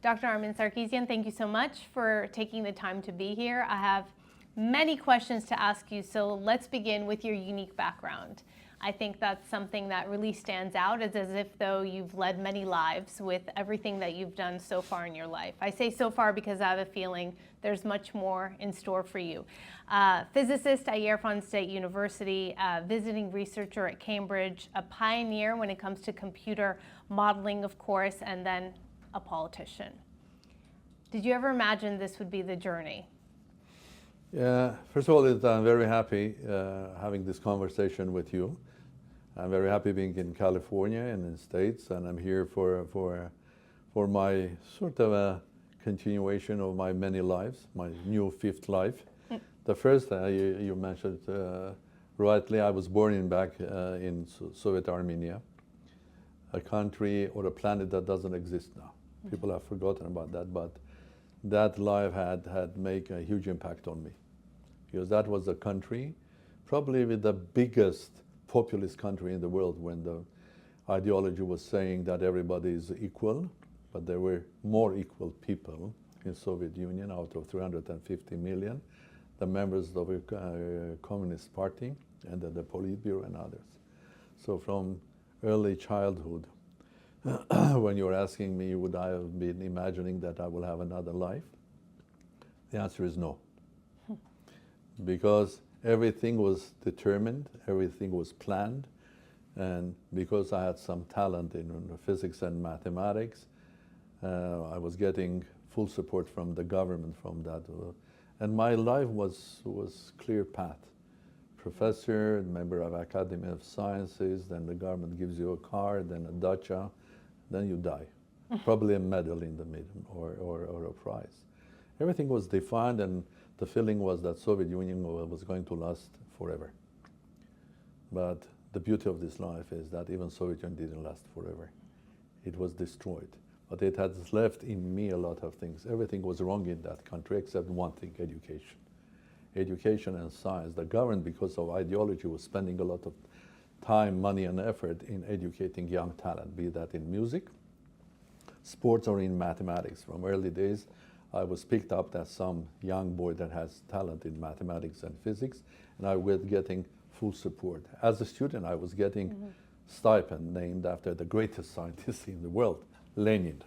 Dr. Armen Sarkissian, thank you so much for taking the time to be here. I have many questions to ask you, so let's begin with your unique background. I think that's something that really stands out. It's as if though you've led many lives with everything that you've done so far in your life. I say so far because I have a feeling there's much more in store for you. Physicist at Yerfan State University, visiting researcher at Cambridge, a pioneer when it comes to computer modeling, of course, and then a politician. Did you ever imagine this would be the journey? Yeah, first of all, I'm very happy having this conversation with you. I'm very happy being in California and in the States, and I'm here for my sort of a continuation of my many lives, my new fifth life. The first you mentioned rightly, I was born back in Soviet Armenia, a country or a planet that doesn't exist now. People have forgotten about that, but that life had made a huge impact on me, because that was a country, probably with the biggest populist country in the world, when the ideology was saying that everybody is equal, but there were more equal people in Soviet Union out of 350 million, the members of the Communist Party and the Politburo and others. So from early childhood, when you were asking me, would I have been imagining that I will have another life? The answer is no. Because everything was determined, everything was planned, and because I had some talent in physics and mathematics, I was getting full support from the government from that. And my life was clear path. Professor, member of Academy of Sciences, then the government gives you a car, then a dacha, then you die. Probably a medal in the middle or a prize. Everything was defined, and the feeling was that Soviet Union was going to last forever. But the beauty of this life is that even Soviet Union didn't last forever. It was destroyed. But it has left in me a lot of things. Everything was wrong in that country except one thing: education. Education and science. The government, because of ideology, was spending a lot of time, money, and effort in educating young talent, be that in music, sports, or in mathematics. From early days, I was picked up as some young boy that has talent in mathematics and physics, and I was getting full support. As a student, I was getting stipend named after the greatest scientist in the world, Lenin.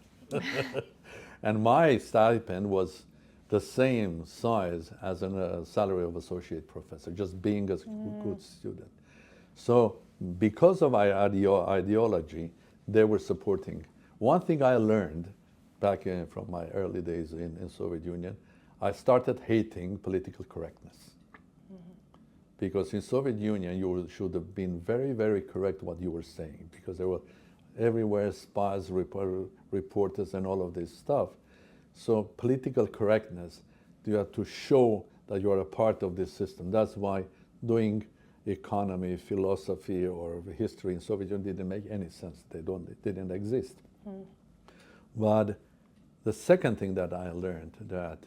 And my stipend was the same size as a salary of associate professor, just being a good student. So because of my ideology, they were supporting. One thing I learned back from my early days in Soviet Union, I started hating political correctness. Because in Soviet Union, you should have been very, very correct what you were saying, because there were everywhere spies, reporters, and all of this stuff. So political correctness, you have to show that you are a part of this system. That's why doing economy, philosophy, or history in Soviet Union didn't make any sense. They didn't exist. But the second thing that I learned, that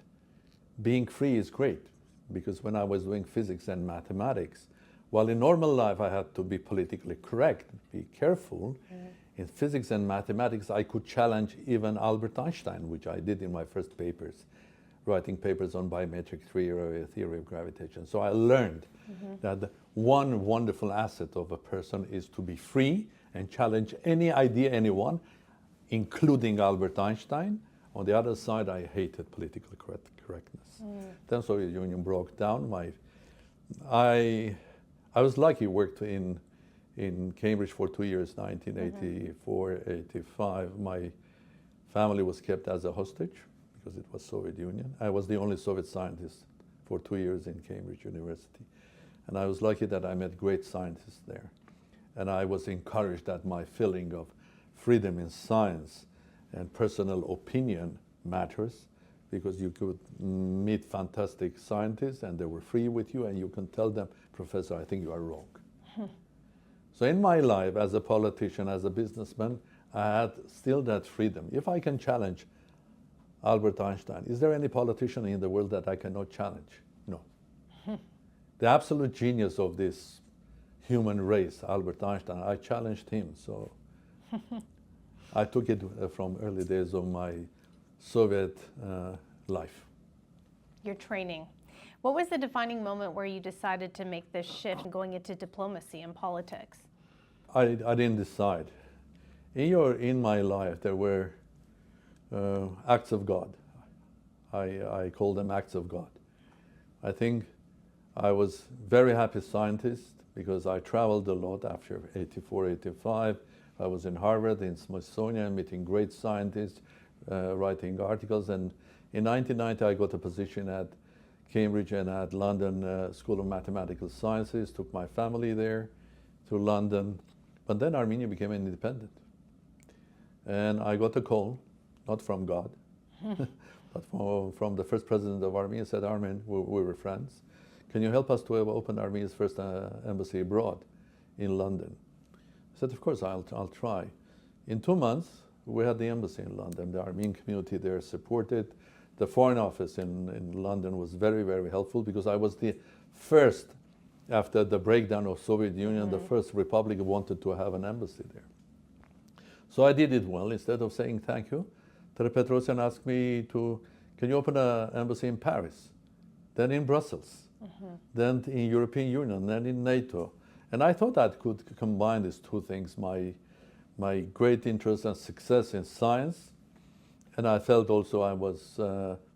being free is great, because when I was doing physics and mathematics, while in normal life I had to be politically correct, be careful, in physics and mathematics I could challenge even Albert Einstein, which I did in my first papers, writing papers on biometric theory of gravitation. So I learned that one wonderful asset of a person is to be free and challenge any idea, anyone, including Albert Einstein. On the other side, I hated political correctness. Then Soviet Union broke down. I was lucky, worked in Cambridge for 2 years, 1984, 85. My family was kept as a hostage because it was Soviet Union. I was the only Soviet scientist for 2 years in Cambridge University. And I was lucky that I met great scientists there. And I was encouraged that my feeling of freedom in science and personal opinion matters, because you could meet fantastic scientists and they were free with you, and you can tell them, Professor, I think you are wrong. So in my life as a politician, as a businessman, I had still that freedom. If I can challenge Albert Einstein, is there any politician in the world that I cannot challenge? No. The absolute genius of this human race, Albert Einstein, I challenged him. So I took it from early days of my Soviet life. Your training. What was the defining moment where you decided to make this shift going into diplomacy and politics? I didn't decide. In my life, there were acts of God. I call them acts of God. I think I was very happy scientist because I traveled a lot after 84, 85. I was in Harvard, in Smithsonian, meeting great scientists, writing articles. And in 1990, I got a position at Cambridge and at London School of Mathematical Sciences, took my family there to London. But then Armenia became independent. And I got a call, not from God, but from the first president of Armenia, said, Armen, we were friends. Can you help us to open Armenia's first embassy abroad in London? I said, of course, I'll try. In 2 months, we had the embassy in London. The Armenian community there supported. The Foreign Office in London was very, very helpful because I was the first, after the breakdown of Soviet Union, the first republic wanted to have an embassy there. So I did it well. Instead of saying thank you, Tere Petrosyan asked me can you open an embassy in Paris, then in Brussels, then in European Union, then in NATO. And I thought I could combine these two things, my great interest and success in science, and I felt also I was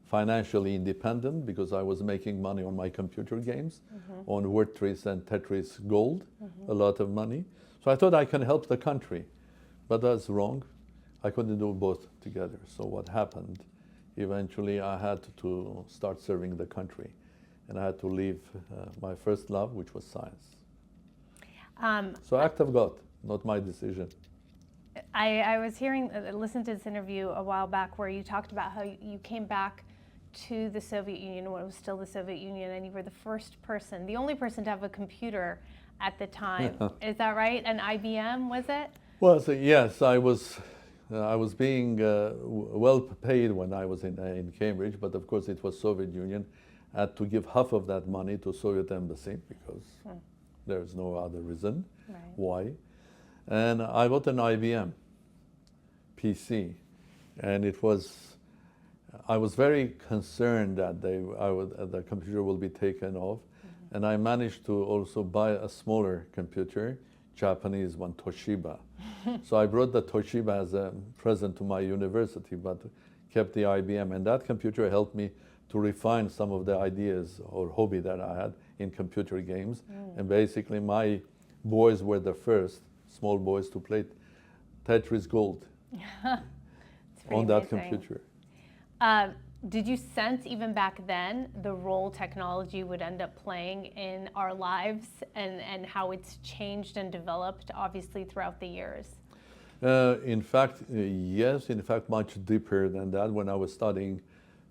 financially independent because I was making money on my computer games, on Tetris and Tetris Gold, a lot of money. So I thought I can help the country, but that's wrong. I couldn't do both together. So what happened? Eventually I had to start serving the country, and I had to leave my first love, which was science. So act of God, not my decision. I was listened to this interview a while back where you talked about how you came back to the Soviet Union when it was still the Soviet Union, and you were the first person, the only person to have a computer at the time. Is that right? An IBM, was it? Well, so yes, I was being well paid when I was in Cambridge, but of course it was Soviet Union. I had to give half of that money to Soviet embassy because there's no other reason why. And I got an IBM PC, and I was very concerned that the computer will be taken off, and I managed to also buy a smaller computer, Japanese one, Toshiba. So I brought the Toshiba as a present to my university, but kept the IBM, and that computer helped me to refine some of the ideas or hobby that I had in computer games. And basically my boys were the first small boys to play Tetris Gold on that computer. Did you sense even back then the role technology would end up playing in our lives and how it's changed and developed, obviously, throughout the years? In fact, yes. In fact, much deeper than that. When I was studying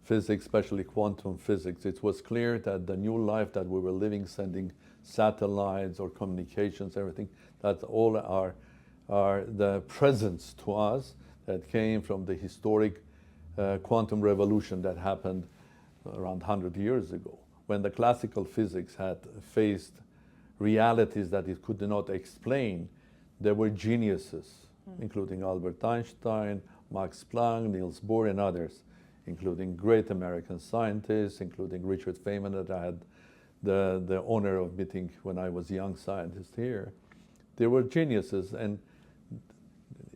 physics, especially quantum physics, it was clear that the new life that we were living, sending satellites or communications, everything, that all are the presents to us that came from the historic quantum revolution that happened around 100 years ago, when the classical physics had faced realities that it could not explain. There were geniuses, including Albert Einstein, Max Planck, Niels Bohr, and others, including great American scientists, including Richard Feynman, that I had the honor of meeting when I was a young scientist here. They were geniuses, and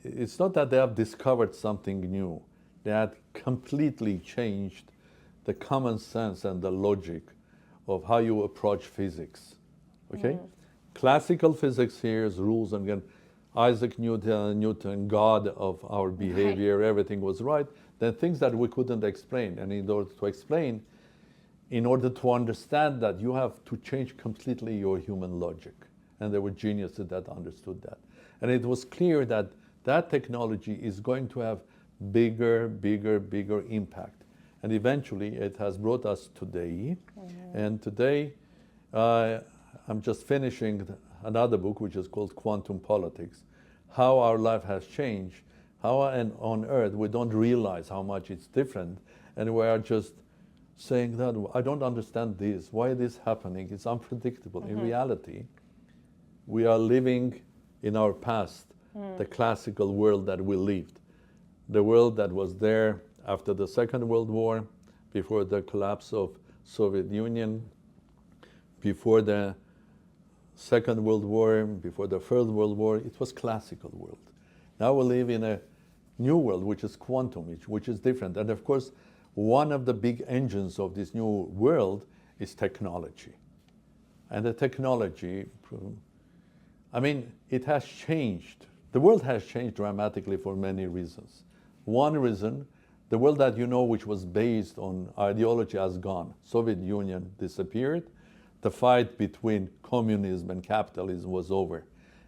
it's not that they have discovered something new. They had completely changed the common sense and the logic of how you approach physics. Okay? Classical physics here is rules, and again, Isaac Newton, God of our behavior, everything was right. Then things that we couldn't explain, and in order to explain, in order to understand that, you have to change completely your human logic. And there were geniuses that understood that. And it was clear that that technology is going to have bigger impact. And eventually it has brought us today. And today I'm just finishing another book which is called Quantum Politics, how our life has changed, how on earth we don't realize how much it's different, and we are just saying that I don't understand this, why is this happening, it's unpredictable. In reality, we are living in our past, the classical world that we lived, the world that was there after the Second World War, before the collapse of Soviet Union, before the Second World War, before the First World War, it was classical world. Now we live in a new world, which is quantum, which is different. And of course, one of the big engines of this new world is technology. And the technology, I mean, it has changed. The world has changed dramatically for many reasons. One reason, the world that you know, which was based on ideology, has gone. Soviet Union disappeared. The fight between communism and capitalism was over.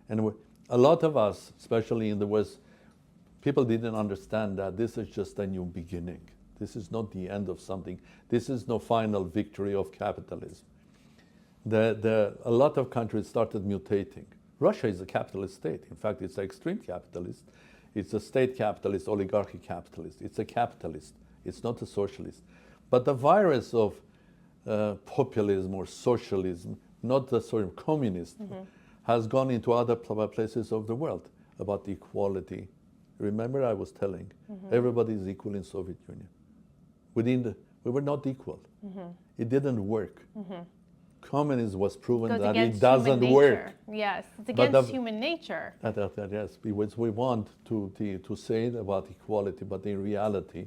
And a lot of us, especially in the West, people didn't understand that this is just a new beginning. This is not the end of something. This is no final victory of capitalism. A lot of countries started mutating. Russia is a capitalist state. In fact, it's an extreme capitalist. It's a state capitalist, oligarchy capitalist. It's a capitalist. It's not a socialist. But the virus of populism or socialism, not the sort of communism, has gone into other places of the world about equality. Remember I was telling, everybody is equal in Soviet Union. We were not equal. It didn't work. Communism was proven that it doesn't work. Yes, it's against human nature. Yes, we want to say about equality, but in reality,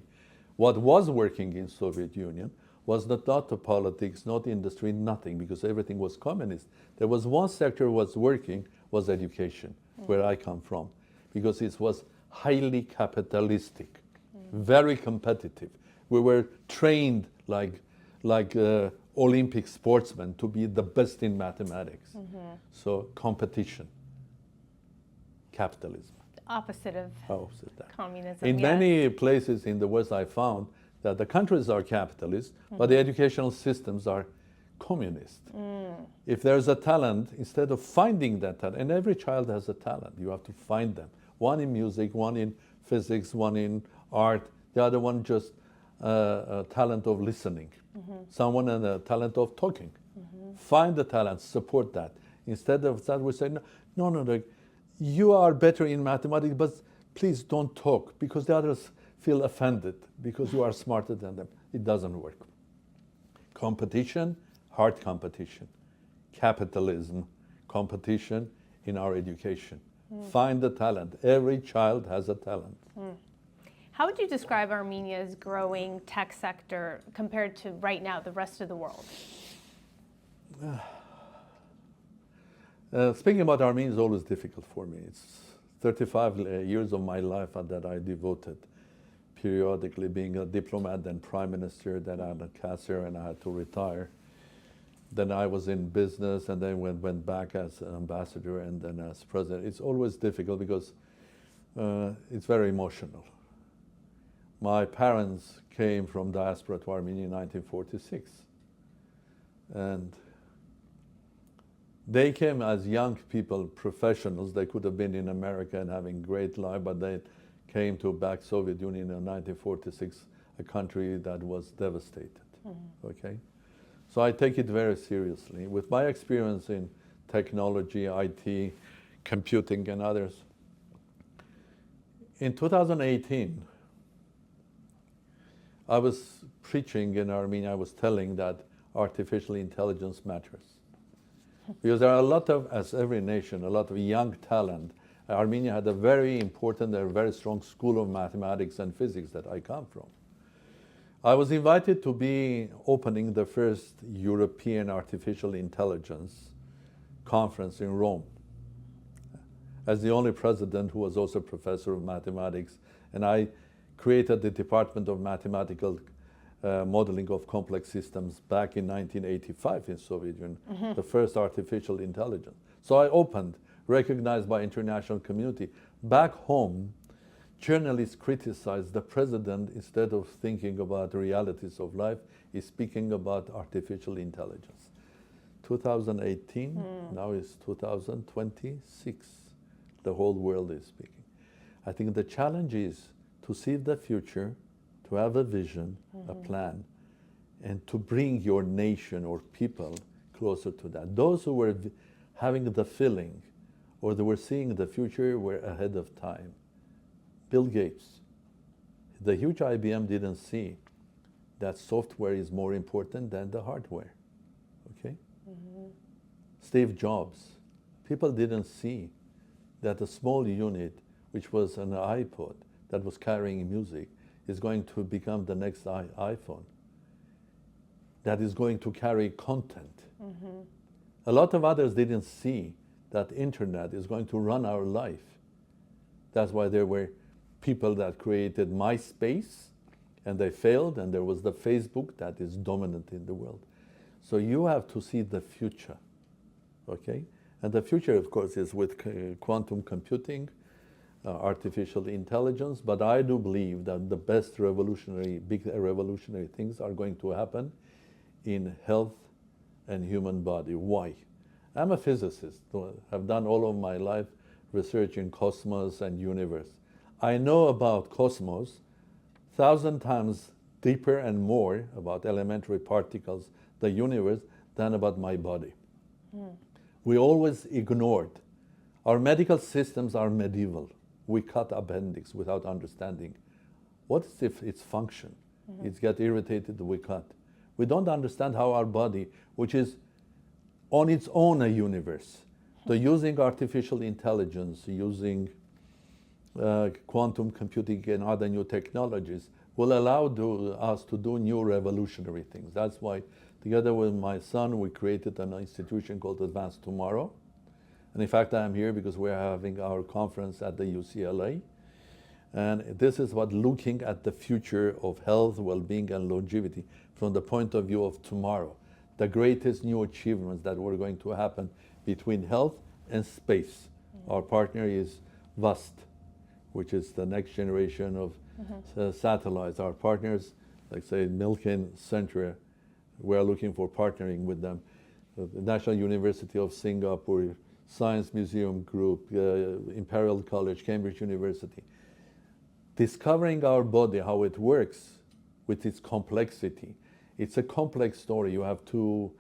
what was working in Soviet Union was not the politics, not industry, nothing, because everything was communist. There was one sector was working, was education, where I come from, because it was highly capitalistic, very competitive. We were trained like Olympic sportsmen to be the best in mathematics. So competition, capitalism. The opposite of communism. In many places in the West, I found that the countries are capitalist, but the educational systems are communist. If there's a talent, instead of finding that talent, and every child has a talent, you have to find them. One in music, one in physics, one in art, the other one just a talent of listening. Someone and a talent of talking. Find the talent, support that. Instead of that, we say, no, you are better in mathematics, but please don't talk, because the others feel offended because you are smarter than them. It doesn't work. Competition, hard competition. Capitalism, competition in our education. Find the talent. Every child has a talent. How would you describe Armenia's growing tech sector compared to right now, the rest of the world? Speaking about Armenia is always difficult for me. It's 35 years of my life that I devoted periodically being a diplomat, then prime minister, then I had a cashier and I had to retire. Then I was in business and then went back as an ambassador and then as president. It's always difficult because it's very emotional. My parents came from diaspora to Armenia in 1946. And they came as young people, professionals. They could have been in America and having great life, but they came to back Soviet Union in 1946, a country that was devastated. Okay? So I take it very seriously. With my experience in technology, IT, computing, and others, in 2018, I was preaching in Armenia, I was telling that artificial intelligence matters. Because there are a lot of, as every nation, a lot of young talent. Armenia had a very important, a very strong school of mathematics and physics that I come from. I was invited to be opening the first European Artificial Intelligence conference in Rome as the only president who was also professor of mathematics. And I created the Department of Mathematical Modeling of Complex Systems back in 1985 in Soviet Union, the first artificial intelligence. So I opened, recognized by international community. Back home, journalists criticized the president instead of thinking about the realities of life, is speaking about artificial intelligence. 2018, now is 2026. The whole world is speaking. I think the challenge is to see the future, to have a vision, a plan, and to bring your nation or people closer to that. Those who were having the feeling or they were seeing the future were ahead of time. Bill Gates, the huge IBM didn't see that software is more important than the hardware. Okay? Steve Jobs, people didn't see that a small unit, which was an iPod that was carrying music, is going to become the next iPhone that is going to carry content. A lot of others didn't see that internet is going to run our life. That's why there were people that created MySpace and they failed, and there was the Facebook that is dominant in the world. So you have to see the future, okay? And the future, of course, is with quantum computing, artificial intelligence, but I do believe that the best big revolutionary things are going to happen in health and human body. Why? I'm a physicist. I've done all of my life research in cosmos and universe. I know about cosmos 1,000 times deeper and more about elementary particles, the universe, than about my body. We always ignored. Our medical systems are medieval. We cut appendix without understanding. What is its function? It gets irritated, we cut. We don't understand how our body, which is on its own a universe, so using artificial intelligence, using quantum computing and other new technologies will allow us to do new revolutionary things. That's why, together with my son, we created an institution called Advanced Tomorrow. And in fact, I'm here because we're having our conference at the UCLA. And this is what looking at the future of health, well-being, and longevity from the point of view of tomorrow. The greatest new achievements that were going to happen between health and space. Our partner is VUST, which is the next generation of satellites. Our partners, like say Milken Center, we're looking for partnering with them. The National University of Singapore, Science Museum Group, Imperial College, Cambridge University. Discovering our body, how it works with its complexity. It's a complex story. You have to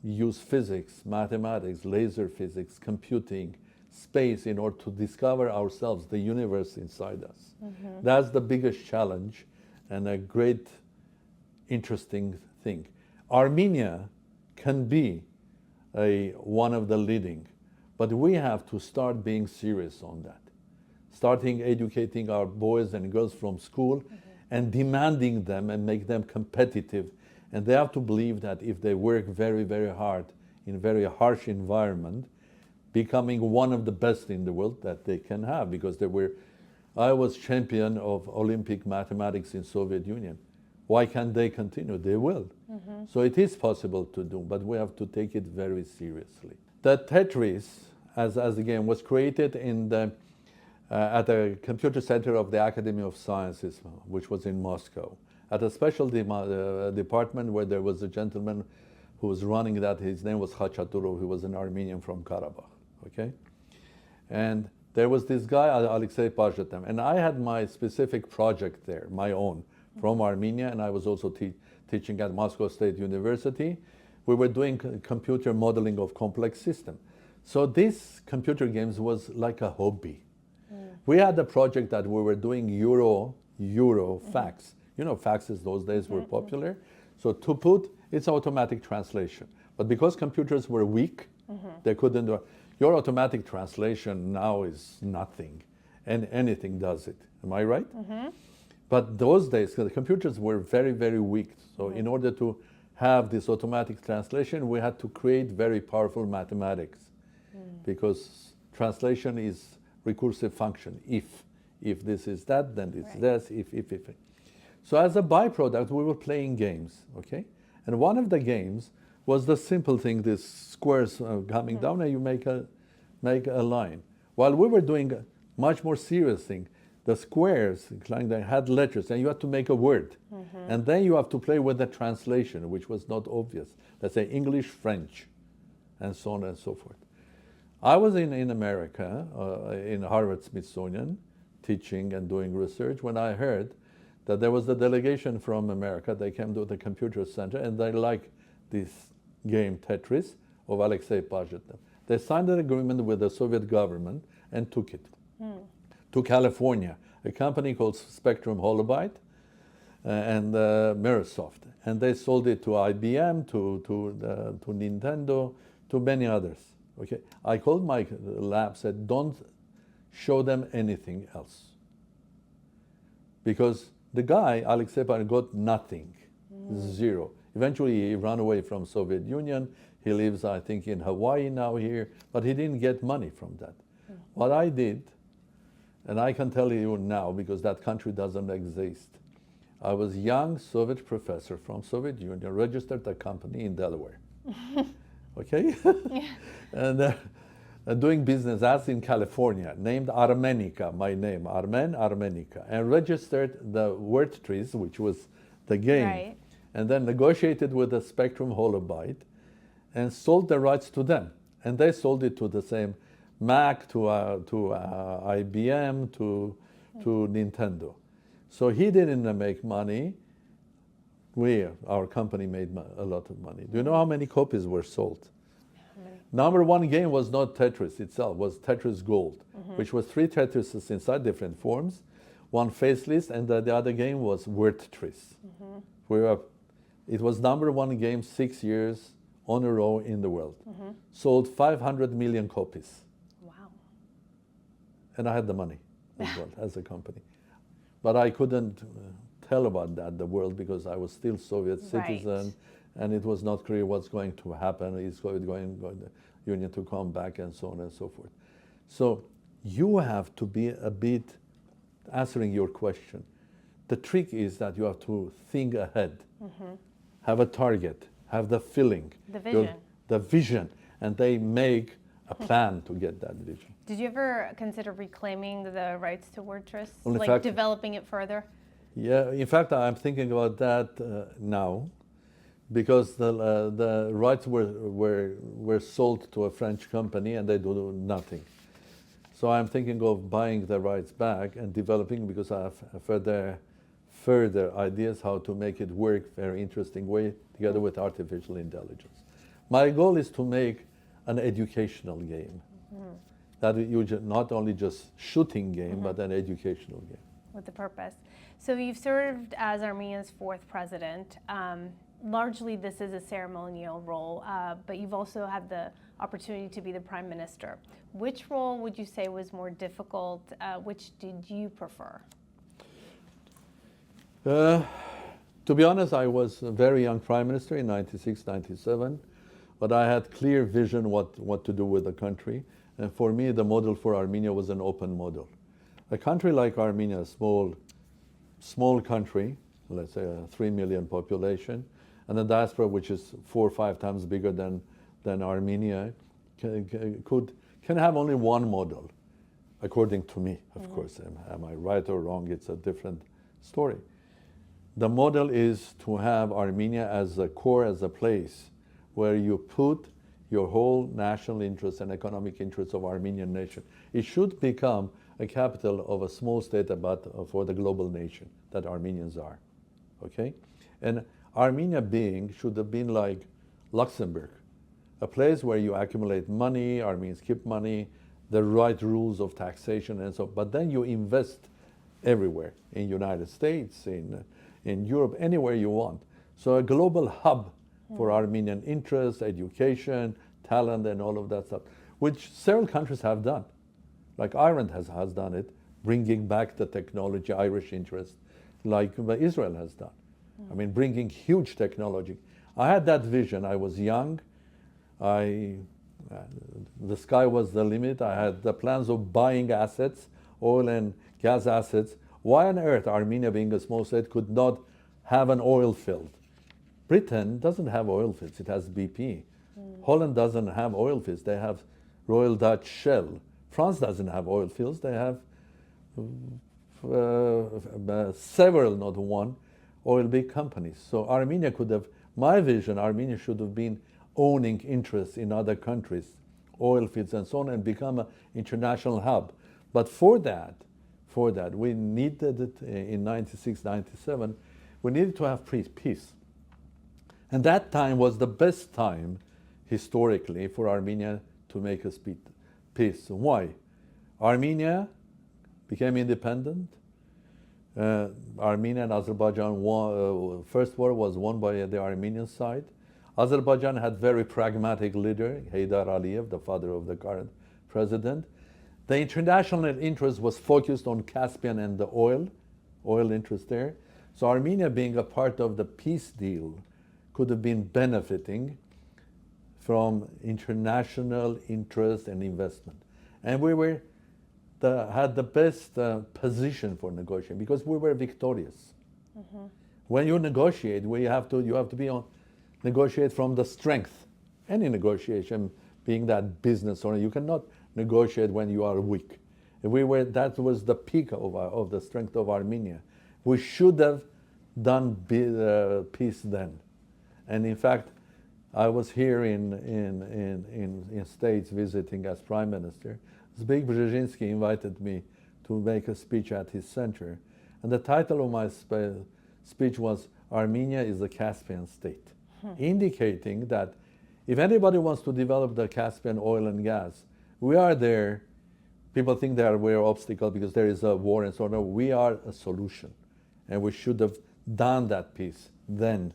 use physics, mathematics, laser physics, computing, space in order to discover ourselves, the universe inside us. That's the biggest challenge and a great, interesting thing. Armenia can be one of the leading, but we have to start being serious on that. Starting educating our boys and girls from school and demanding them and make them competitive. And they have to believe that if they work very, very hard in a very harsh environment, becoming one of the best in the world that they can have, because I was champion of Olympic mathematics in Soviet Union. Why can't they continue? They will. So it is possible to do, but we have to take it very seriously. The Tetris, as a game, was created at the computer center of the Academy of Sciences, which was in Moscow, at a special department where there was a gentleman who was running that. His name was Khachaturo, who was an Armenian from Karabakh, okay? And there was this guy, Alexei Pazhetem, and I had my specific project there, my own, from Armenia, and I was also teaching at Moscow State University. We were doing computer modeling of complex systems. So this computer games was like a hobby. We had a project that we were doing Euro fax. You know, faxes those days were popular. So to put, it's automatic translation. But because computers were weak, they couldn't do it. Your automatic translation now is nothing, and anything does it. Am I right? But those days, the computers were very, very weak. So in order to have this automatic translation, we had to create very powerful mathematics, because translation is recursive function. If this is that, then it's this, if. So as a byproduct, we were playing games, okay? And one of the games was the simple thing, this squares coming down, and you make a line. While we were doing a much more serious thing, the squares they had letters, and you had to make a word. And then you have to play with the translation, which was not obvious. Let's say English, French, and so on and so forth. I was in America, in Harvard-Smithsonian, teaching and doing research, when I heard that there was a delegation from America. They came to the computer center, and they liked this game, Tetris, of Alexei Pazhetem. They signed an agreement with the Soviet government and took it to California. a company called Spectrum Holobyte and Microsoft. And they sold it to IBM, to Nintendo, to many others. Okay, I called my lab, said, don't show them anything else. Because the guy, Alexei Parin, got nothing, zero. Eventually, he ran away from Soviet Union. He lives, I think, in Hawaii now here, but he didn't get money from that. What I did, and I can tell you now because that country doesn't exist. I was a young Soviet professor from Soviet Union, registered a company in Delaware. Okay? And doing business as in California, named Armenica, my name, Armen Armenica, and registered the word trees, which was the game, Right. and then negotiated with the Spectrum Holobyte and sold the rights to them. And they sold it to the same Mac, to IBM, to Nintendo. So he didn't make money. Our company made a lot of money. Do you know how many copies were sold? Number one game was not Tetris itself, was Tetris Gold, which was 3 Tetrises inside different forms, one faceless, and the other game was Tetris. It was number one game 6 years on a row in the world. Sold 500 million copies. Wow. And I had the money as well as a company. But I couldn't tell about that, the world, because I was still Soviet citizen. Right. And it was not clear what's going to happen. Is going the Union to come back and so on and so forth. So you have to be a bit answering your question. The trick is that you have to think ahead, have a target, have the feeling, The vision. the vision, and they make a plan to get that vision. Did you ever consider reclaiming the rights to Tetris, Well, in like fact- developing it further? Yeah, in fact, I'm thinking about that now, because the rights were sold to a French company and they do nothing. So I'm thinking of buying the rights back and developing, because I have further ideas how to make it work very interesting way together with artificial intelligence. My goal is to make an educational game. That you not only just shooting game, but an educational game. With a purpose. So you've served as Armenia's 4th president. Largely this is a ceremonial role, but you've also had the opportunity to be the prime minister. Which role would you say was more difficult? Which did you prefer? To be honest, I was a very young prime minister in 96, 97, but I had clear vision what to do with the country. And for me, the model for Armenia was an open model. A country like Armenia, a small country, let's say a 3 million population, and a diaspora which is 4 or 5 times bigger than Armenia, can have only one model, according to me, of course. Am I right or wrong? It's a different story. The model is to have Armenia as a core, as a place where you put your whole national interest and economic interests of Armenian nation. It should become a capital of a small state, but for the global nation that Armenians are, okay? And Armenia should have been like Luxembourg, a place where you accumulate money, Armenians keep money, the right rules of taxation and so on, but then you invest everywhere, in United States, in Europe, anywhere you want. So a global hub for Armenian interests, education, talent, and all of that stuff, which several countries have done. Like Ireland has done it, bringing back the technology, Irish interest, like Israel has done. I mean, bringing huge technology. I had that vision. I was young. The sky was the limit. I had the plans of buying assets, oil and gas assets. Why on earth Armenia, being a small state, could not have an oil field? Britain doesn't have oil fields. It has BP. Holland doesn't have oil fields. They have Royal Dutch Shell. France doesn't have oil fields. They have several, not one, oil big companies. So Armenia could have, my vision, Armenia should have been owning interests in other countries, oil fields and so on, and become an international hub. But for that, we needed it in 96, 97, we needed to have peace. And that time was the best time, historically, for Armenia to make a peace. Why? Armenia became independent. Armenia and Azerbaijan won, first war was won by the Armenian side. Azerbaijan had very pragmatic leader, Heydar Aliyev, the father of the current president. The international interest was focused on Caspian and the oil interest there. So Armenia, being a part of the peace deal, could have been benefiting from international interest and investment. And we were had the best position for negotiating because we were victorious. Mm-hmm. When you negotiate, you have to be on negotiate from the strength. Any negotiation, being that business or you cannot negotiate when you are weak. That was the peak of the strength of Armenia. We should have done peace then. And in fact, I was here in States visiting as Prime Minister. Zbigniew Brzezinski invited me to make a speech at his center. And the title of my speech was, Armenia is a Caspian state, indicating that if anybody wants to develop the Caspian oil and gas, we are there. People think that we're an obstacle because there is a war and so on. We are a solution. And we should have done that peace then.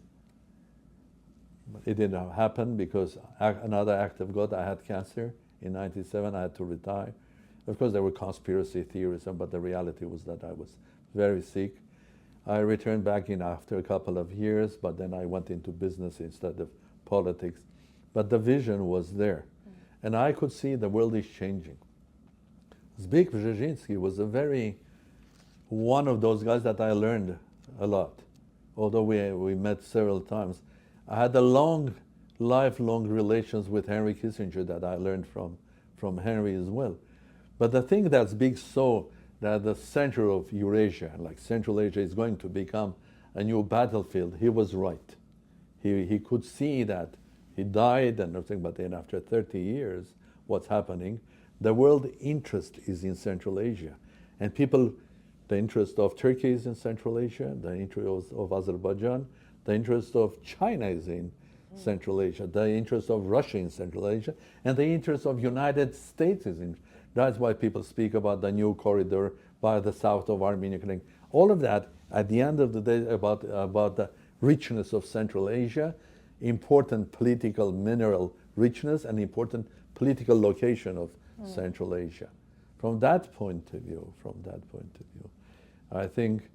But it didn't happen because another act of God, I had cancer in 97, I had to retire. Of course, there were conspiracy theories, but the reality was that I was very sick. I returned back in after a couple of years, but then I went into business instead of politics. But the vision was there. And I could see the world is changing. Zbigniew Brzezinski was one of those guys that I learned a lot. Although we met several times, I had a lifelong relations with Henry Kissinger that I learned from Henry as well. But the thing that's big so that the center of Eurasia, like Central Asia, is going to become a new battlefield, he was right. He could see that. He died and everything, but then after 30 years, what's happening? The world interest is in Central Asia. And the interest of Turkey is in Central Asia, the interest of Azerbaijan, the interest of China is in Central Asia, the interest of Russia in Central Asia, and the interest of United States is in. That's why people speak about the new corridor by the south of Armenia. All of that, at the end of the day, about the richness of Central Asia, important political mineral richness, and important political location of Central Asia. From that point of view, I think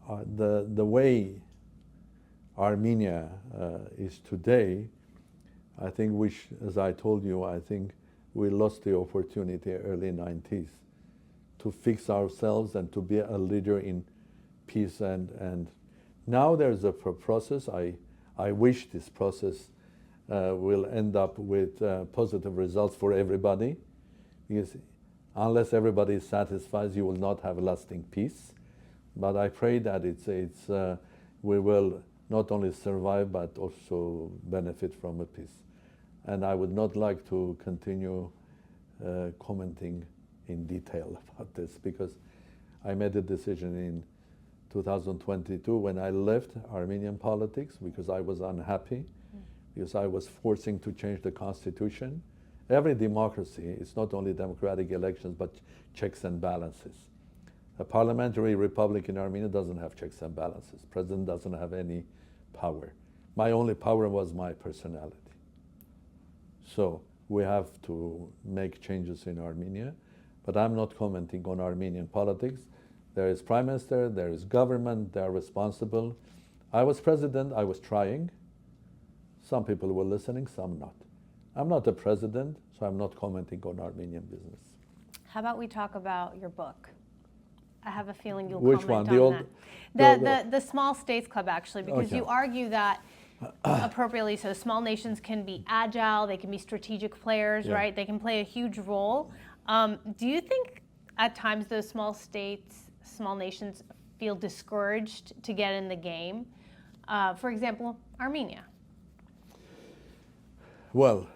the way Armenia is today, I think as I told you, I think we lost the opportunity early 90s to fix ourselves and to be a leader in peace. And now there's a process. I wish this process will end up with positive results for everybody, because unless everybody is satisfied, you will not have lasting peace. But I pray that we will not only survive, but also benefit from a peace. And I would not like to continue commenting in detail about this, because I made a decision in 2022 when I left Armenian politics because I was unhappy, because I was forcing to change the constitution. Every democracy is not only democratic elections, but checks and balances. A parliamentary republic in Armenia doesn't have checks and balances. President doesn't have any power. My only power was my personality. So we have to make changes in Armenia, but I'm not commenting on Armenian politics. There is prime minister, there is government, they are responsible. I was president, I was trying. Some people were listening, some not. I'm not a president, so I'm not commenting on Armenian business. How about we talk about your book? I have a feeling you'll Which comment one? on that. The Small States Club, actually, because Okay. you argue that appropriately so small nations can be agile, they can be strategic players, Yeah. right? They can play a huge role. Do you think at times those small nations feel discouraged to get in the game? For example, Armenia. Well,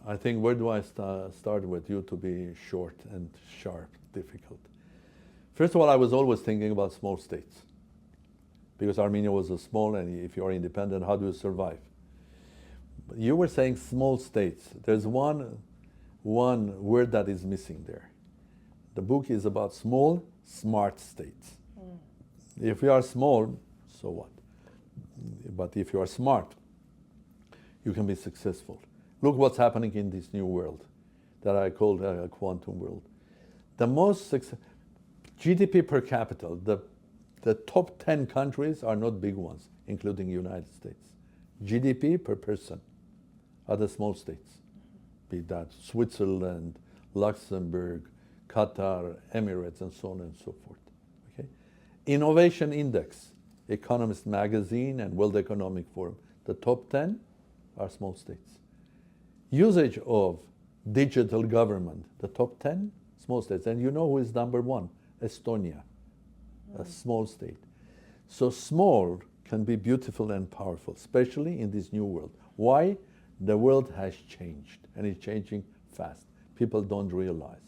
I think where do I start with you to be short and sharp, difficult? First of all, I was always thinking about small states, because Armenia was a small, and if you're independent, how do you survive? You were saying small states. There's one word that is missing there. The book is about small, smart states. If you are small, so what? But if you are smart, you can be successful. Look what's happening in this new world that I call a quantum world. The most GDP per capita, the top 10 countries are not big ones, including the United States. GDP per person are the small states, be that Switzerland, Luxembourg, Qatar, Emirates, and so on and so forth. Okay? Innovation Index, Economist Magazine and World Economic Forum, the top 10 are small states. Usage of digital government, the top 10, small states. And you know who is number one? Estonia, a small state. So small can be beautiful and powerful, especially in this new world. Why? The world has changed, and it's changing fast. People don't realize.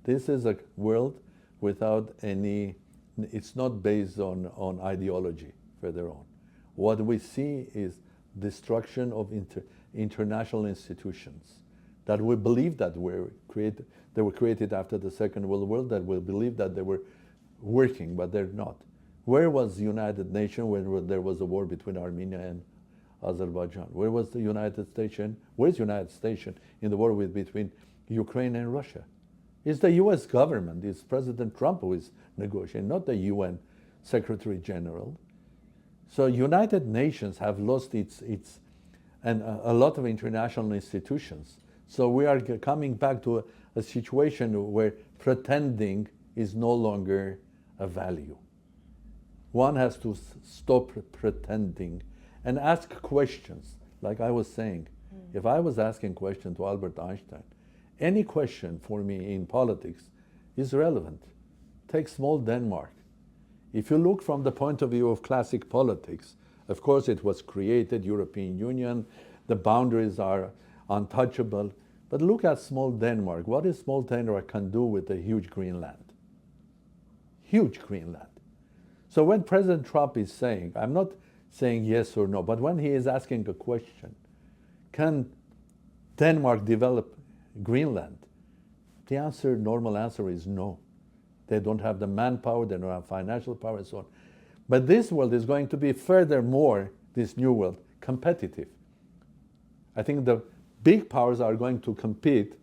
This is a world without any, it's not based on ideology further on. What we see is destruction of international institutions that we believe that they were created after the Second World War, that we believe that they were working, but they're not. Where was the United Nations when there was a war between Armenia and Azerbaijan? Where was the United States? Where's the United States in the war between Ukraine and Russia? It's the U.S. government, it's President Trump who is negotiating, not the UN Secretary General. So United Nations have lost and a lot of international institutions. So we are coming back to a situation where pretending is no longer a value. One has to stop pretending and ask questions. Like I was saying, if I was asking questions to Albert Einstein, any question for me in politics is relevant. Take small Denmark. If you look from the point of view of classic politics, of course it was created, European Union, the boundaries are untouchable, but look at small Denmark. What is small Denmark can do with a huge Greenland? Huge Greenland. So when President Trump is saying, I'm not saying yes or no, but when he is asking a question, can Denmark develop Greenland? The answer, normal answer is no. They don't have the manpower, they don't have financial power and so on. But this world is going to be furthermore, this new world, competitive. I think the big powers are going to compete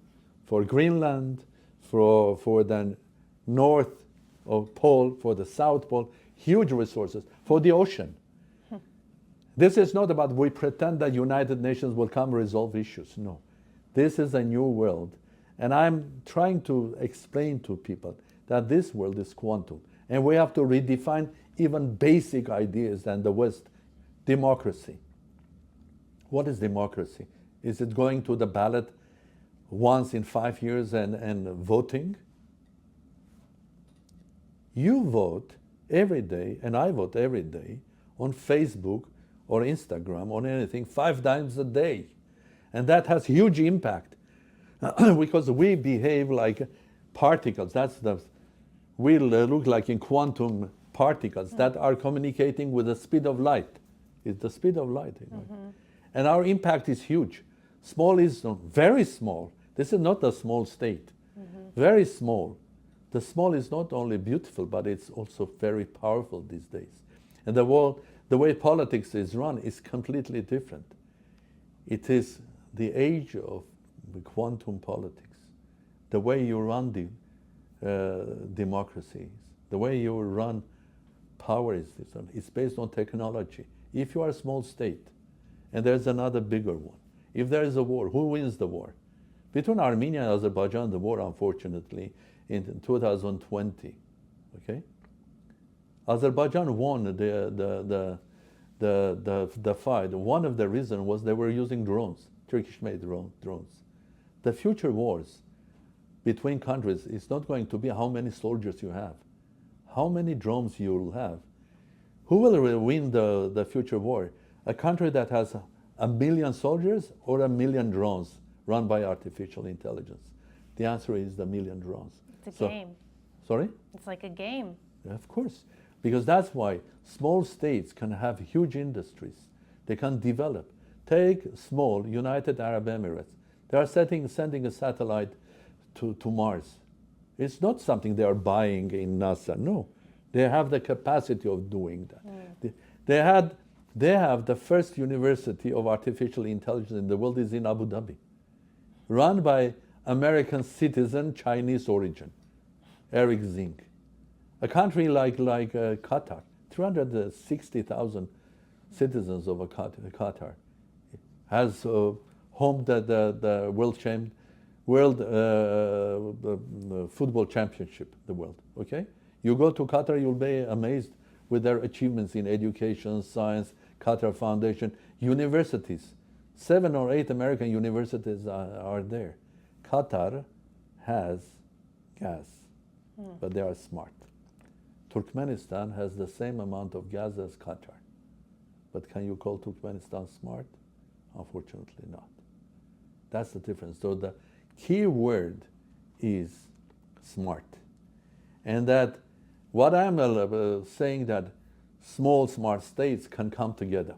for Greenland, for the North Pole, for the South Pole, huge resources, for the ocean. This is not about we pretend that United Nations will come resolve issues. No. This is a new world. And I'm trying to explain to people that this world is quantum. And we have to redefine even basic ideas than the West. Democracy. What is democracy? Is it going to the ballot once in 5 years and voting? You vote every day, and I vote every day, on Facebook or Instagram or anything 5 times a day. And that has huge impact because we behave like particles. We look like in quantum particles that are communicating with the speed of light. It's the speed of light. You know? And our impact is huge. Small is very small. This is not a small state. Very small. The small is not only beautiful, but it's also very powerful these days. And the way politics is run is completely different. It is the age of the quantum politics. The way you run democracies, the way you run power is different. It's based on technology. If you are a small state, and there's another bigger one, if there is a war, who wins the war? Between Armenia and Azerbaijan, the war, unfortunately, in 2020, okay? Azerbaijan won the fight. One of the reasons was they were using drones, Turkish-made drones. The future wars between countries is not going to be how many soldiers you have, how many drones you will have. Who will win the future war? A country that has 1 million soldiers or 1 million drones run by artificial intelligence? The answer is the 1 million drones. It's a game. Sorry? It's like a game. Of course. Because that's why small states can have huge industries. They can develop. Take small United Arab Emirates. They are sending a satellite to Mars. It's not something they are buying in NASA. No. They have the capacity of doing that. They have the first university of artificial intelligence in the world is in Abu Dhabi, run by American citizen, Chinese origin, Eric Zink. A country like Qatar, 360,000 citizens of Qatar, has home the world football championship, the world. Okay, you go to Qatar, you'll be amazed with their achievements in education, science, Qatar Foundation, universities. 7 or 8 American universities are there. Qatar has gas, but they are smart. Turkmenistan has the same amount of gas as Qatar. But can you call Turkmenistan smart? Unfortunately not. That's the difference. So the key word is smart. And that what I'm saying that small smart states can come together.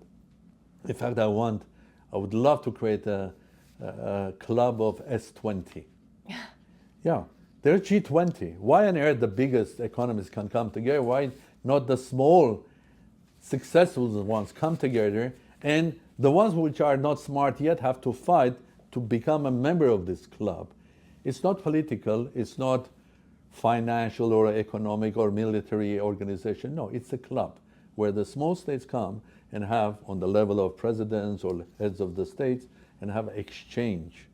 In fact, I would love to create a club of S20. Yeah, they're G20. Why on earth the biggest economies can come together? Why not the small, successful ones come together, and the ones which are not smart yet have to fight to become a member of this club? It's not political, it's not financial or economic or military organization. No, it's a club where the small states come and have, on the level of presidents or heads of the states, and have exchange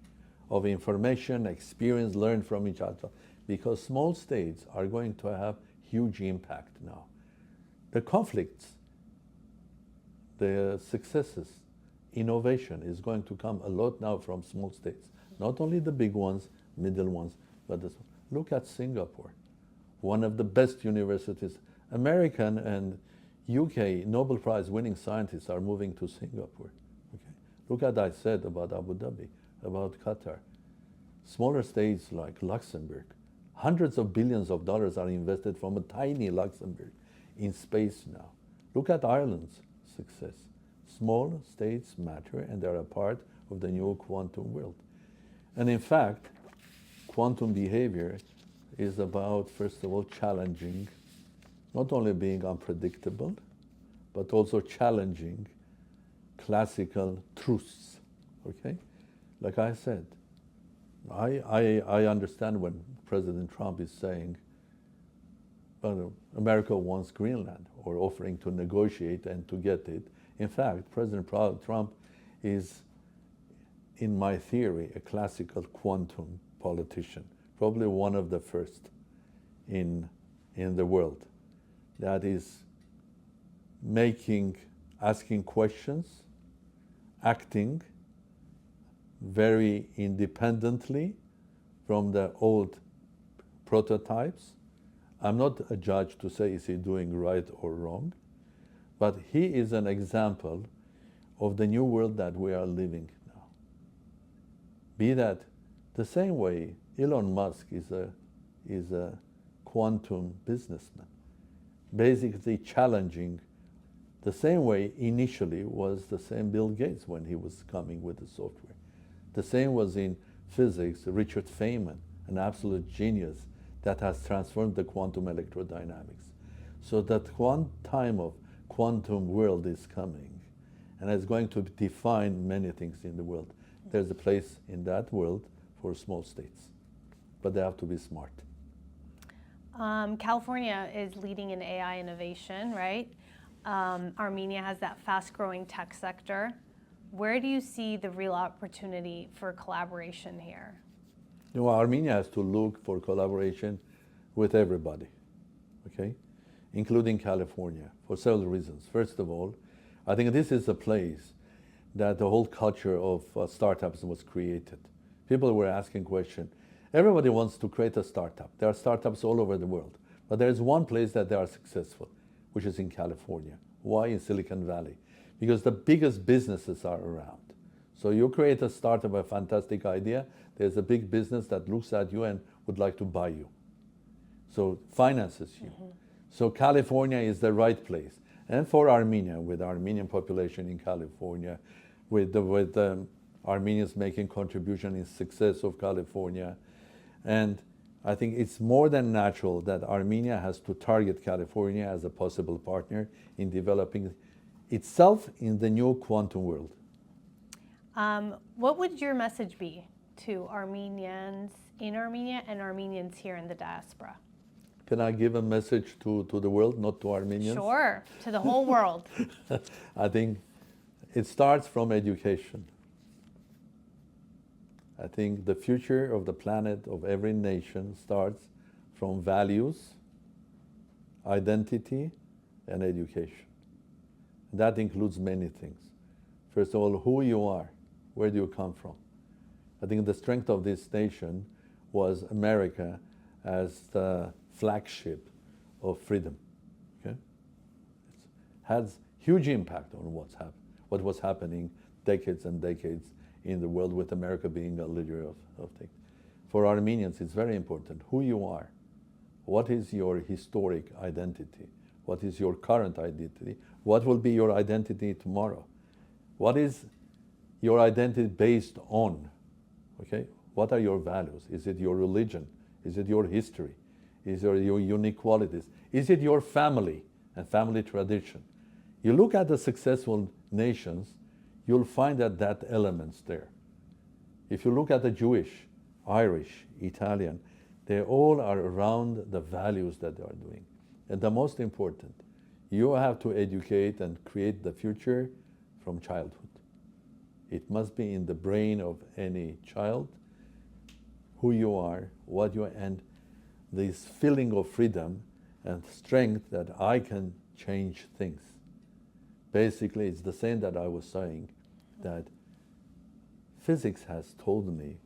of information, experience, learn from each other. Because small states are going to have huge impact now. The conflicts, the successes, innovation is going to come a lot now from small states. Not only the big ones, middle ones, but look at Singapore, one of the best universities. American and UK Nobel Prize winning scientists are moving to Singapore. Okay? Look at what I said about Abu Dhabi, about Qatar. Smaller states like Luxembourg, hundreds of billions of dollars are invested from a tiny Luxembourg in space now. Look at Ireland's success. Small states matter, and they're a part of the new quantum world. And in fact, quantum behavior is about, first of all, challenging, not only being unpredictable, but also challenging classical truths, okay? Like I said, I understand when President Trump is saying, America wants Greenland, or offering to negotiate and to get it. In fact, President Trump is, in my theory, a classical quantum politician, probably one of the first in the world that is asking questions, acting very independently from the old prototypes. I'm not a judge to say is he doing right or wrong, but he is an example of the new world that we are living now. Be that the same way Elon Musk is a quantum businessman, basically challenging the same way initially was the same Bill Gates when he was coming with the software. The same was in physics, Richard Feynman, an absolute genius that has transformed the quantum electrodynamics. So that time of quantum world is coming, and it's going to define many things in the world. There's a place in that world for small states, but they have to be smart. California is leading in AI innovation, right? Armenia has that fast-growing tech sector. Where do you see the real opportunity for collaboration here? You know, Armenia has to look for collaboration with everybody, okay, including California, for several reasons. First of all, I think this is a place that the whole culture of startups was created. People were asking questions. Everybody wants to create a startup. There are startups all over the world, but there is one place that they are successful, which is in California. Why in Silicon Valley? Because the biggest businesses are around. So you create a startup, a fantastic idea, there's a big business that looks at you and would like to buy you. So finances you. Mm-hmm. So California is the right place. And for Armenia, with the Armenian population in California, with Armenians making contribution in success of California, and I think it's more than natural that Armenia has to target California as a possible partner in developing itself in the new quantum world. What would your message be to Armenians in Armenia and Armenians here in the diaspora? Can I give a message to the world, not to Armenians? Sure, to the whole world. I think it starts from education. I think the future of the planet, of every nation, starts from values, identity, and education. That includes many things. First of all, who you are, where do you come from? I think the strength of this nation was America as the flagship of freedom. Okay? It has huge impact on what was happening decades and decades in the world, with America being a leader of things. For Armenians, it's very important who you are. What is your historic identity? What is your current identity? What will be your identity tomorrow? What is your identity based on? Okay? What are your values? Is it your religion? Is it your history? Is it your unique qualities? Is it your family and family tradition? You look at the successful nations, you'll find that element's there. If you look at the Jewish, Irish, Italian, they all are around the values that they are doing. And the most important, you have to educate and create the future from childhood. It must be in the brain of any child, who you are, what you are, and this feeling of freedom and strength that I can change things. Basically, it's the same that I was saying, that physics has told me,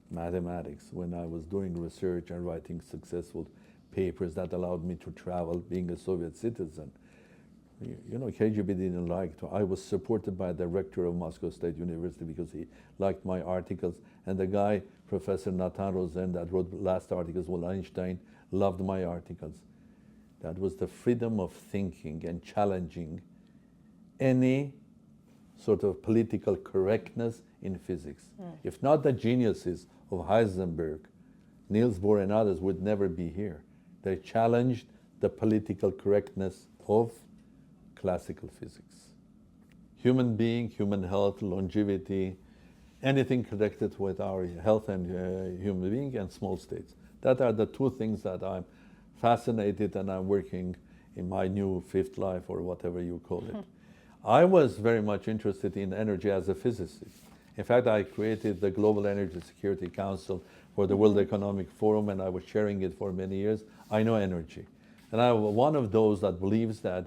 mathematics, when I was doing research and writing successful papers that allowed me to travel, being a Soviet citizen. You know, KGB didn't like to. I was supported by the rector of Moscow State University because he liked my articles, and the guy, Professor Nathan Rosen, that wrote the last articles with Einstein, loved my articles. That was the freedom of thinking and challenging any sort of political correctness in physics. If not, the geniuses of Heisenberg, Niels Bohr and others would never be here. They challenged the political correctness of classical physics. Human being, human health, longevity, anything connected with our health and human being, and small states. That are the two things that I'm fascinated and I'm working in my new fifth life, or whatever you call it. I was very much interested in energy as a physicist. In fact, I created the Global Energy Security Council for the World Economic Forum, and I was chairing it for many years. I know energy. And I'm one of those that believes that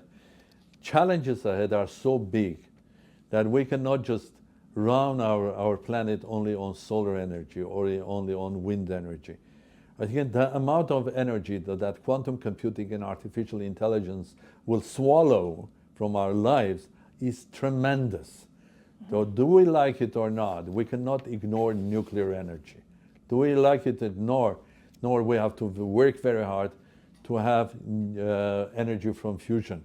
challenges ahead are so big that we cannot just run our planet only on solar energy or only on wind energy. I think the amount of energy that quantum computing and artificial intelligence will swallow from our lives is tremendous. So do we like it or not, we cannot ignore nuclear energy. Do we like it or nor we have to work very hard to have energy from fusion.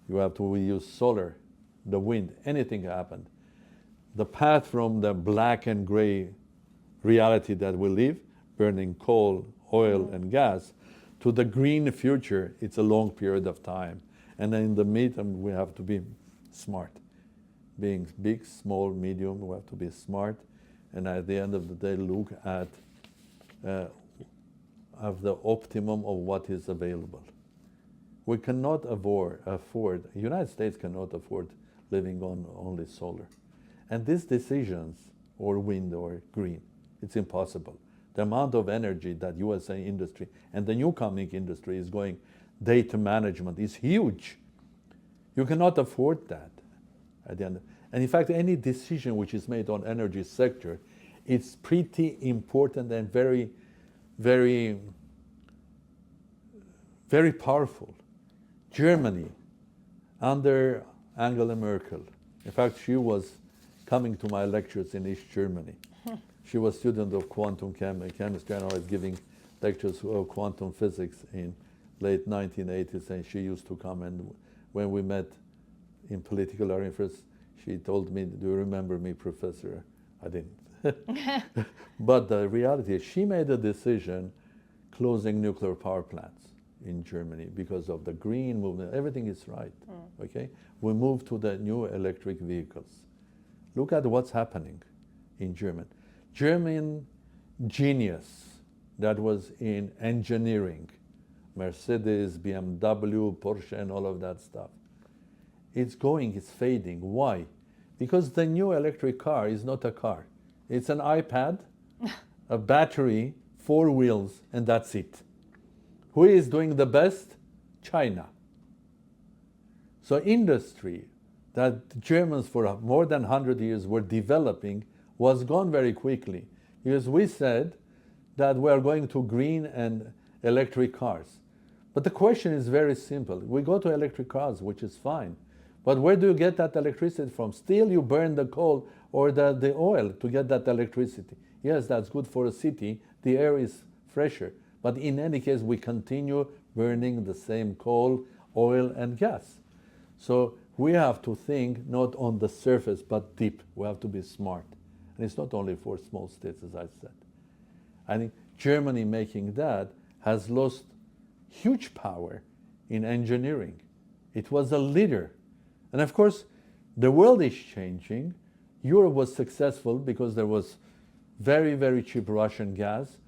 You have to use solar, the wind, anything happened. The path from the black and gray reality that we live, burning coal, oil, and gas, to the green future, it's a long period of time. And then in the middle, we have to be smart. Being big, small, medium, we have to be smart. And at the end of the day, look at the optimum of what is available. We cannot afford, the United States cannot afford living on only solar. And these decisions, or wind or green, it's impossible. The amount of energy that USA industry and the new coming industry is going, data management is huge. You cannot afford that at the end. And in fact, any decision which is made on energy sector, it's pretty important and very, very, very powerful. Germany, under Angela Merkel, in fact, she was coming to my lectures in East Germany. She was a student of quantum chemistry, and I was giving lectures of quantum physics in late 1980s, and she used to come, and when we met in political arenas, she told me, "Do you remember me, Professor?" I didn't. But the reality is she made a decision closing nuclear power plants in Germany because of the green movement. Everything is right, okay? We move to the new electric vehicles. Look at what's happening in Germany. German genius that was in engineering, Mercedes, BMW, Porsche, and all of that stuff. It's fading. Why? Because the new electric car is not a car. It's an iPad, a battery, 4 wheels, and that's it. Who is doing the best? China. So industry that Germans for more than 100 years were developing was gone very quickly because we said that we are going to green and electric cars. But the question is very simple. We go to electric cars, which is fine. But where do you get that electricity from? Still you burn the coal or the oil to get that electricity. Yes, that's good for a city. The air is fresher. But in any case, we continue burning the same coal, oil, and gas. So we have to think not on the surface, but deep. We have to be smart. And it's not only for small states, as I said. I think Germany making that has lost huge power in engineering. It was a leader. And of course, the world is changing. Europe was successful because there was very, very cheap Russian gas,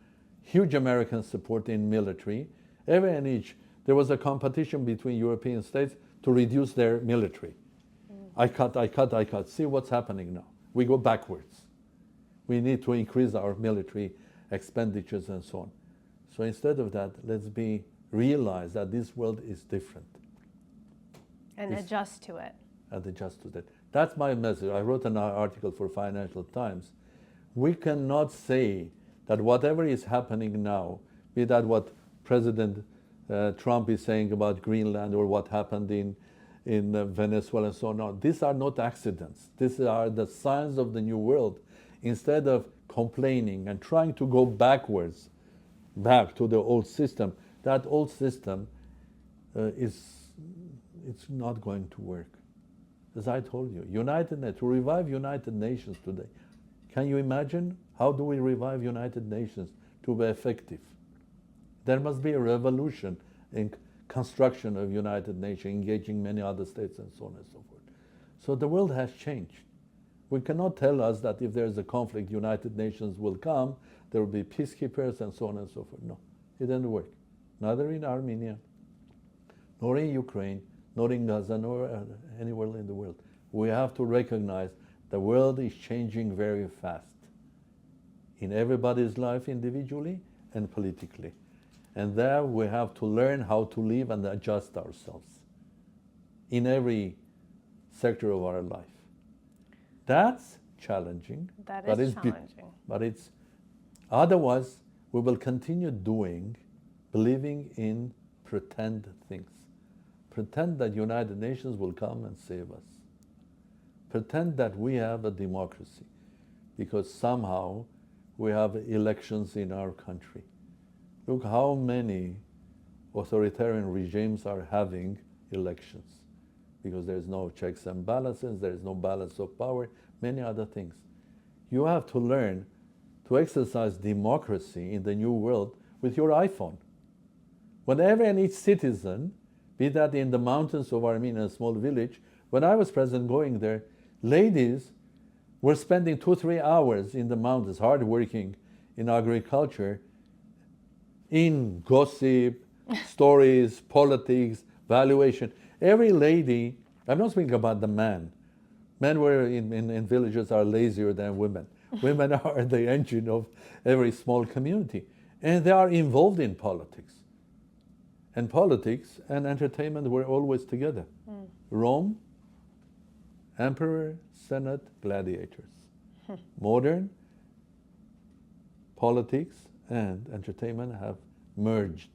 huge American support in military. Every and each, there was a competition between European states to reduce their military. I cut. See what's happening now. We go backwards. We need to increase our military expenditures and so on. So instead of that, let's realize that this world is different. And adjust to it. And adjust to that. That's my message. I wrote an article for Financial Times. We cannot say that whatever is happening now, be that what President Trump is saying about Greenland or what happened in Venezuela and so on. No, these are not accidents. These are the signs of the new world. Instead of complaining and trying to go backwards, back to the old system, that old system it's not going to work. As I told you, to revive United Nations today, can you imagine how do we revive United Nations to be effective? There must be a revolution in construction of United Nations, engaging many other states and so on and so forth. So the world has changed. We cannot tell us that if there is a conflict, United Nations will come, there will be peacekeepers and so on and so forth. No, it didn't work. Neither in Armenia, nor in Ukraine, nor in Gaza, nor anywhere in the world. We have to recognize the world is changing very fast in everybody's life individually and politically. And there we have to learn how to live and adjust ourselves in every sector of our life. That's challenging. That is challenging. But it's, otherwise we will continue believing in pretend things. Pretend that United Nations will come and save us. Pretend that we have a democracy because somehow we have elections in our country. Look how many authoritarian regimes are having elections because there's no checks and balances, there's no balance of power, many other things. You have to learn to exercise democracy in the new world with your iPhone. Whenever any citizen, be that in the mountains of Armenia, a small village, when I was president going there, ladies were spending 2-3 hours in the mountains, hard working in agriculture, in gossip, stories, politics, valuation. Every lady, I'm not speaking about the man. Men were in villages are lazier than women. Women are the engine of every small community. And they are involved in politics. And politics and entertainment were always together. Rome, emperor, senate, gladiators. Modern politics and entertainment have merged.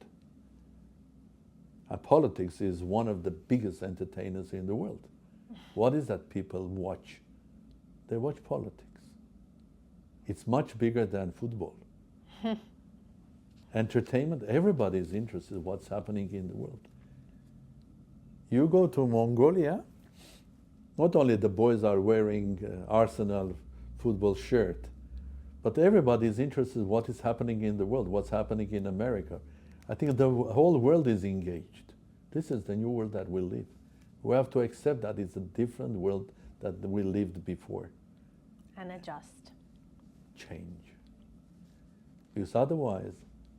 And politics is one of the biggest entertainers in the world. What is that people watch? They watch politics. It's much bigger than football. Entertainment, everybody is interested in what's happening in the world. You go to Mongolia, not only the boys are wearing Arsenal football shirt, But everybody is interested in what is happening in the world, what's happening in America. I think the whole world is engaged. This is the new world that we live. We have to accept that it's a different world that we lived before. And adjust. Change. Because otherwise,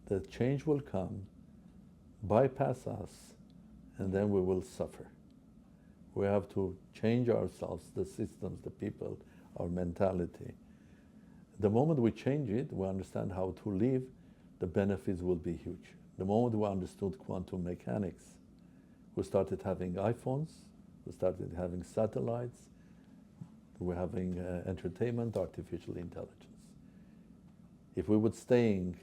the change will come, bypass us, and then we will suffer. We have to change ourselves, the systems, the people, our mentality. The moment we change it, we understand how to live, the benefits will be huge. The moment we understood quantum mechanics, we started having iPhones, we started having satellites, we're having entertainment, artificial intelligence. If we would staying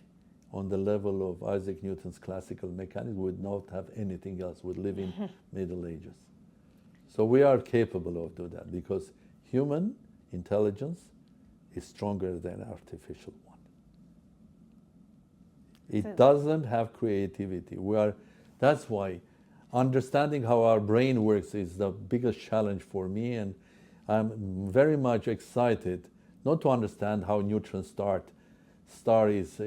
on the level of Isaac Newton's classical mechanics, we would not have anything else. We'd live in Middle Ages. So we are capable of doing that because human intelligence is stronger than artificial one. It doesn't have creativity. That's why understanding how our brain works is the biggest challenge for me, and I'm very much excited not to understand how neutron star is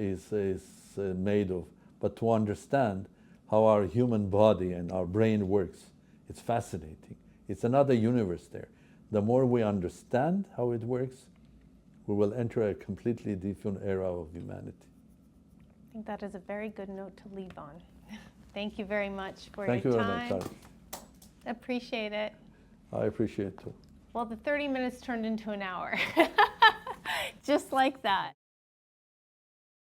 made of, but to understand how our human body and our brain works. It's fascinating. It's another universe there. The more we understand how it works, we will enter a completely different era of humanity. I think that is a very good note to leave on. Thank you very much for Thank your you time. very much. Appreciate it. I appreciate it too. Well, the 30 minutes turned into an hour. Just like that.